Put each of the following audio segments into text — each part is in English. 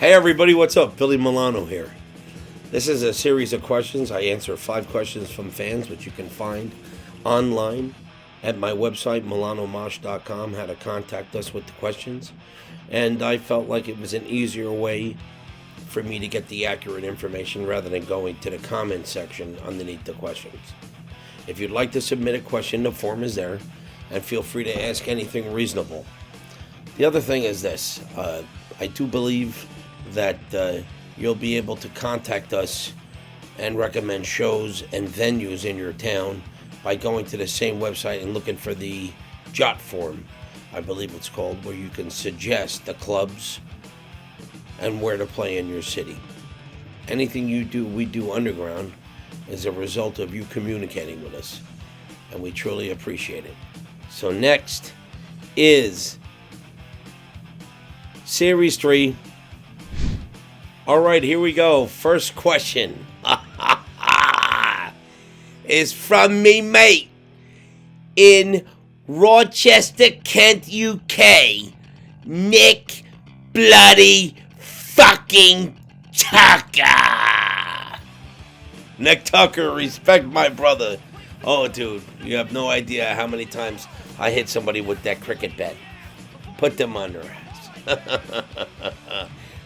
Hey everybody, what's up? Billy Milano here. This is a series of questions. I answer 5 questions from fans, which you can find online at my website, milanomosh.com, how to contact us with the questions. And I felt like it was an easier way for me to get the accurate information rather than going to the comment section underneath the questions. If you'd like to submit a question, the form is there, and feel free to ask anything reasonable. The other thing is this. I do believe that you'll be able to contact us and recommend shows and venues in your town by going to the same website and looking for the Jot form, I believe it's called, where you can suggest the clubs and where to play in your city. Anything we do underground is a result of you communicating with us, and we truly appreciate it. So next is Series 3. All right, here we go. First question is from me mate in Rochester, Kent, UK, Nick bloody fucking Tucker. Nick Tucker, respect my brother. Oh, dude, you have no idea how many times I hit somebody with that cricket bat. Put them on their ass.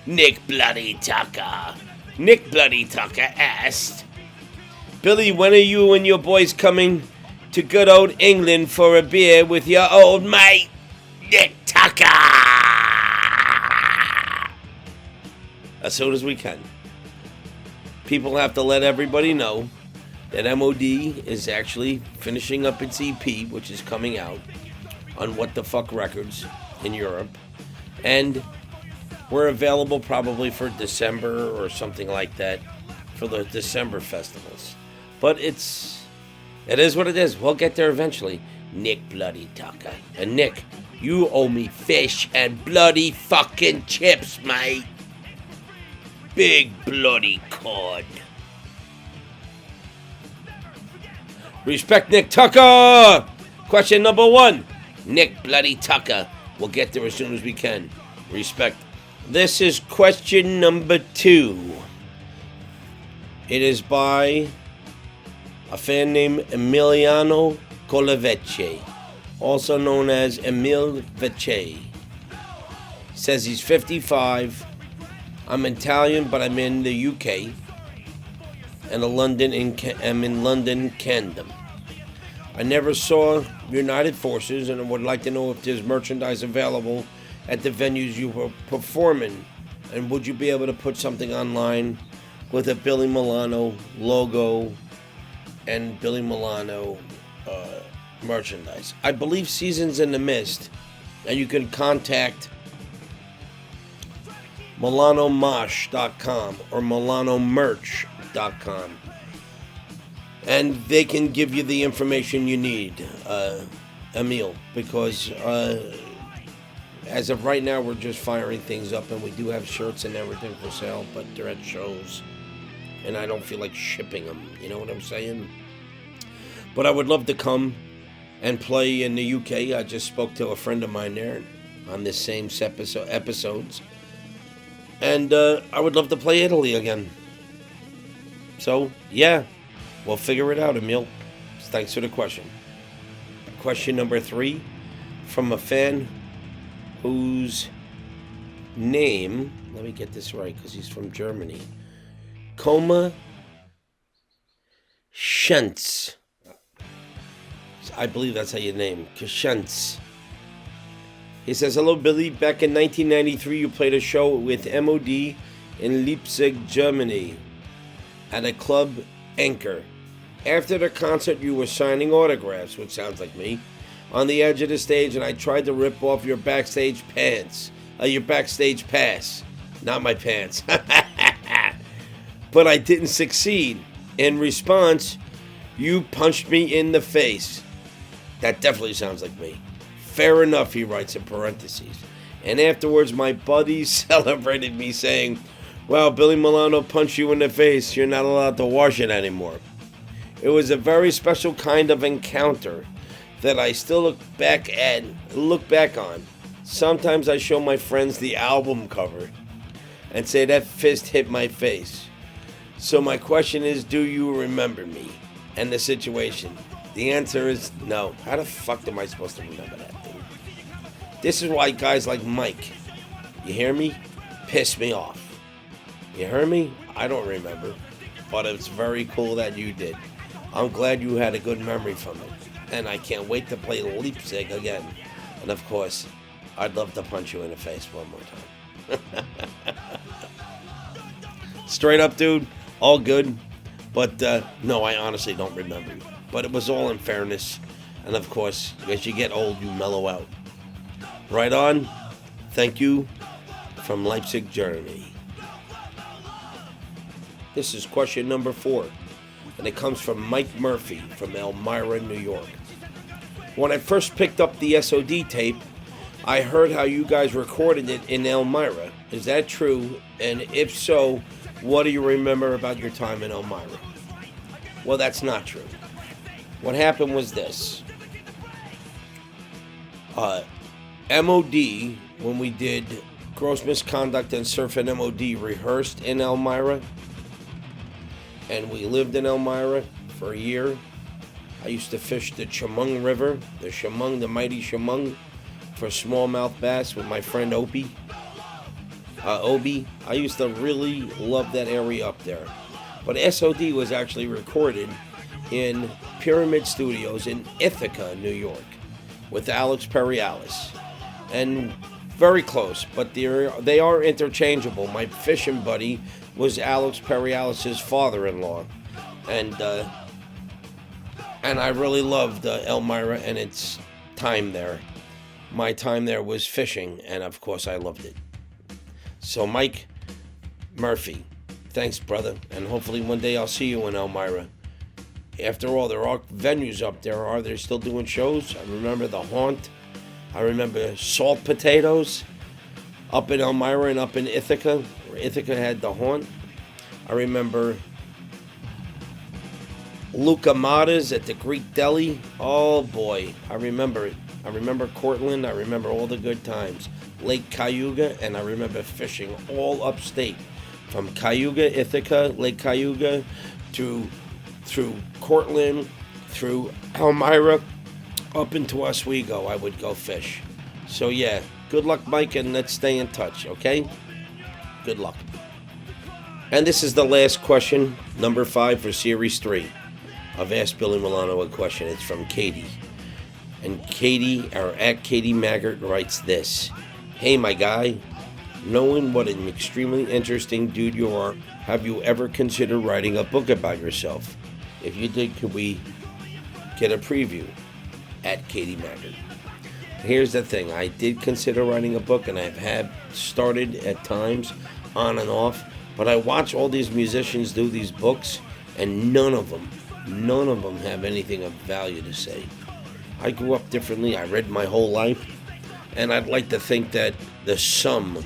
Nick bloody Tucker. Nick bloody Tucker asked, Billy, when are you and your boys coming to good old England for a beer with your old mate, Nick Tucker? As soon as we can. People have to let everybody know that M.O.D. is actually finishing up its EP, which is coming out on What the Fuck Records in Europe. And we're available probably for December or something like that for the December festivals. But it is what it is. We'll get there eventually. Nick bloody Tucker. And Nick, you owe me fish and bloody fucking chips, mate. Big bloody cod. Respect Nick Tucker. Question number 1. Nick bloody Tucker. We'll get there as soon as we can. Respect. This is question number 2. It is by a fan named Emiliano Colavecce, also known as Emil Vecce. Says he's 55. I'm Italian, but I'm in the UK and I'm in London, Canada. I never saw United Forces, and I would like to know if there's merchandise available at the venues you were performing, and would you be able to put something online with a Billy Milano logo and Billy Milano merchandise? I believe Seasons in the Mist, and you can contact milanomosh.com or milanomerch.com, and they can give you the information you need, Emil, because as of right now, we're just firing things up, and we do have shirts and everything for sale, but they're at shows, and I don't feel like shipping them, you know what I'm saying? But I would love to come and play in the UK. I just spoke to a friend of mine there on this same episodes, and I would love to play Italy again. So, yeah, we'll figure it out, Emil. Thanks for the question. Question number 3 from a fan whose name, let me get this right because he's from Germany, Koma Schentz. I believe that's how you name Schentz. He says, hello, Billy. Back in 1993, you played a show with M.O.D. in Leipzig, Germany at a club Anchor. After the concert, you were signing autographs, which sounds like me, on the edge of the stage, and I tried to rip off your backstage pass. Not my pants. But I didn't succeed. In response, you punched me in the face. That definitely sounds like me. Fair enough, he writes in parentheses. And afterwards, my buddies celebrated me saying, well, Billy Milano punched you in the face. You're not allowed to wash it anymore. It was a very special kind of encounter that I still look back on. Sometimes I show my friends the album cover, and say that fist hit my face. So my question is, do you remember me and the situation? The answer is no. How the fuck am I supposed to remember that, dude? This is why guys like Mike, you hear me? Piss me off. You hear me? I don't remember. But it's very cool that you did. I'm glad you had a good memory from it. And I can't wait to play Leipzig again. And of course, I'd love to punch you in the face one more time. Straight up, dude. All good. But no, I honestly don't remember. But it was all in fairness. And of course, as you get old, you mellow out. Right on. Thank you from Leipzig, Germany. This is question number 4. And it comes from Mike Murphy from Elmira, New York. When I first picked up the S.O.D tape, I heard how you guys recorded it in Elmira. Is that true? And if so, what do you remember about your time in Elmira? Well, that's not true. What happened was this. M.O.D, when we did Gross Misconduct and Surf and M.O.D, rehearsed in Elmira. And we lived in Elmira for a year. I used to fish the Chemung River, the mighty Chemung, for smallmouth bass with my friend Obi. I used to really love that area up there. But S.O.D was actually recorded in Pyramid Studios in Ithaca, New York, with Alex Perialis. And very close, but they are interchangeable. My fishing buddy was Alex Perialis' father-in-law. And I really loved Elmira and its time there. My time there was fishing, and of course I loved it. So Mike Murphy, thanks, brother, and hopefully one day I'll see you in Elmira. After all, there are venues up there. Are they still doing shows? I remember the Haunt. I remember Salt Potatoes up in Elmira and up in Ithaca, where Ithaca had the Haunt. I remember Luca Mata's at the Greek Deli. Oh boy, I remember it. I remember Cortland. I remember all the good times. Lake Cayuga, and I remember fishing all upstate, from Cayuga, Ithaca, Lake Cayuga, through Cortland, through Elmira, up into Oswego. I would go fish. So yeah, good luck, Mike, and let's stay in touch, okay? Good luck. And this is the last question, number 5 for Series 3 of Ask Billy Milano a Question. It's from Katie. And Katie, or at Katie Maggart, writes this. Hey, my guy, knowing what an extremely interesting dude you are, have you ever considered writing a book about yourself? If you did, could we get a preview? At Katie Maggart. Here's the thing. I did consider writing a book, and I've had started at times, on and off, but I watch all these musicians do these books, and none of them have anything of value to say. I grew up differently. I read my whole life, and I'd like to think that the sum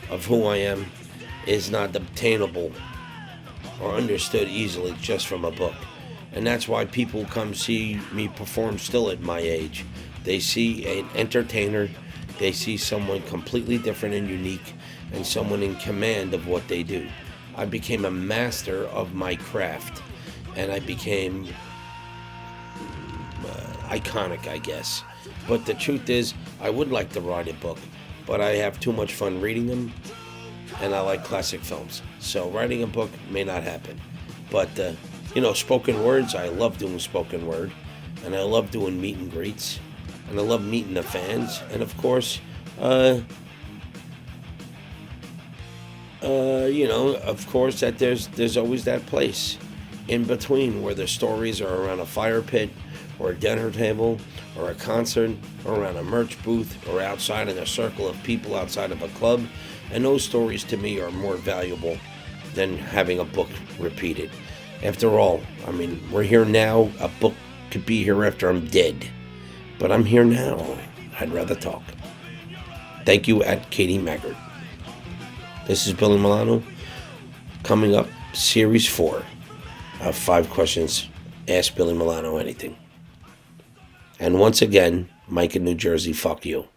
of who I am is not obtainable or understood easily just from a book. And that's why people come see me perform still at my age. They see an entertainer, they see someone completely different and unique, and someone in command of what they do. I became a master of my craft, and I became iconic, I guess. But the truth is, I would like to write a book, but I have too much fun reading them, and I like classic films. So writing a book may not happen. But, spoken words, I love doing spoken word, and I love doing meet and greets, and I love meeting the fans, and of course, that there's always that place in between where the stories are around a fire pit, or a dinner table, or a concert, or around a merch booth, or outside in a circle of people outside of a club, and those stories to me are more valuable than having a book repeated. After all, we're here now. A book could be here after I'm dead. But I'm here now. I'd rather talk. Thank you, at Katie Maggart. This is Billy Milano. Coming up, Series 4 of 5 questions. Ask Billy Milano anything. And once again, Mike in New Jersey, fuck you.